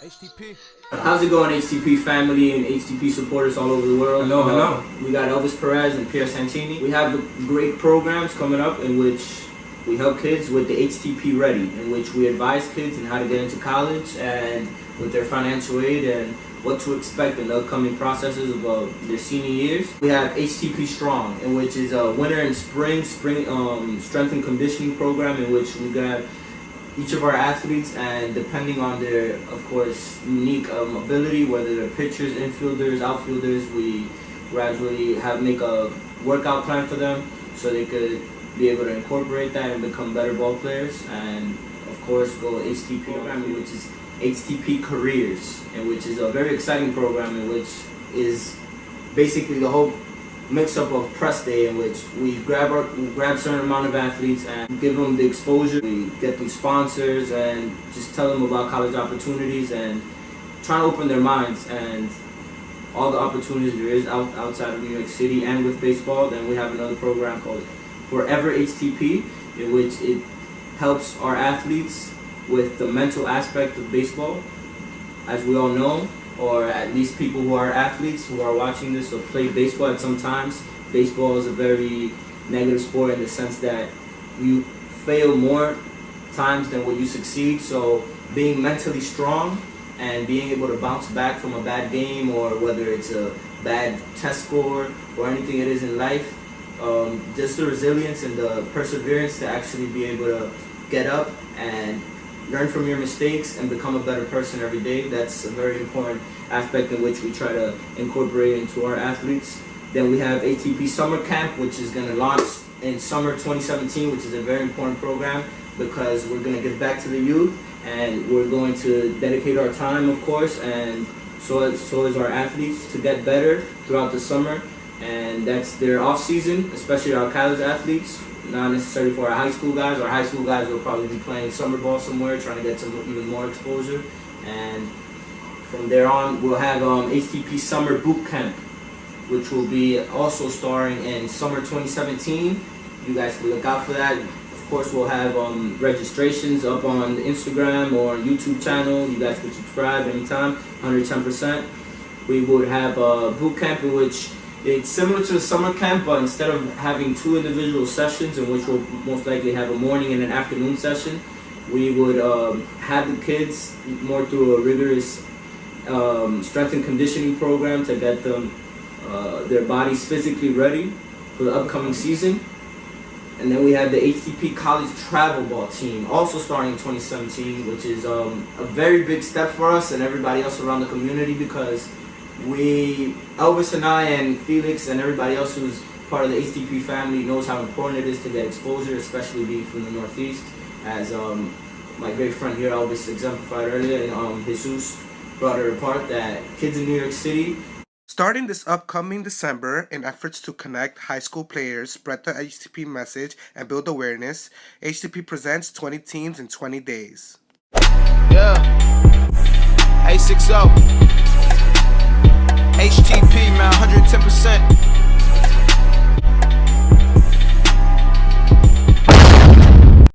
HTP. How's it going, HTP family and HTP supporters all over the world? Hello. We got Elvis, Perez, and Pier Santini. We have great programs coming up in which we help kids with the HTP Ready, in which we advise kids on how to get into college and with their financial aid and what to expect in the upcoming processes of their senior years. We have HTP Strong, in which is a winter and spring strength and conditioning program in which we got each of our athletes, and depending on their, of course, unique ability, whether they're pitchers, infielders, outfielders, we gradually make a workout plan for them so they could be able to incorporate that and become better ball players. And of course, go HTP program, which is HTP Careers, and which is a very exciting program, in which is basically the whole mix-up of press day, in which we grab a certain amount of athletes and give them the exposure. We get them sponsors and just tell them about college opportunities and try to open their minds and all the opportunities there is outside of New York City and with baseball. Then we have another program called Forever HTP, in which it helps our athletes with the mental aspect of baseball. As we all know, or at least people who are athletes who are watching this or play baseball at some times, baseball is a very negative sport in the sense that you fail more times than what you succeed. So being mentally strong and being able to bounce back from a bad game, or whether it's a bad test score or anything it is in life, just the resilience and the perseverance to actually be able to get up and learn from your mistakes and become a better person every day. That's a very important aspect in which we try to incorporate into our athletes. Then we have HTP Summer Camp, which is going to launch in summer 2017, which is a very important program because we're going to give back to the youth and we're going to dedicate our time, of course, and so is our athletes, to get better throughout the summer. And that's their off season, especially our college athletes. Not necessarily for our high school guys. Our high school guys will probably be playing summer ball somewhere, trying to get some even more exposure. And from there on, we'll have HTP Summer BootCamp, which will be also starring in summer 2017. You guys can look out for that. Of course, we'll have registrations up on Instagram or YouTube channel. You guys can subscribe anytime, 110%. We would have a BootCamp in which it's similar to the summer camp, but instead of having two individual sessions, in which we'll most likely have a morning and an afternoon session, we would have the kids more through a rigorous strength and conditioning program to get them their bodies physically ready for the upcoming season. And then we have the HTP College Travel Ball Team, also starting in 2017, which is a very big step for us and everybody else around the community, because Elvis and I and Felix and everybody else who's part of the HTP family knows how important it is to get exposure, especially being from the Northeast, as my great friend here, Elvis, exemplified earlier, and Jesus brought it apart, that kids in New York City. Starting this upcoming December, in efforts to connect high school players, spread the HTP message, and build awareness, HTP presents 20 teams in 20 days. Yeah, A60 HTP, man, 110%.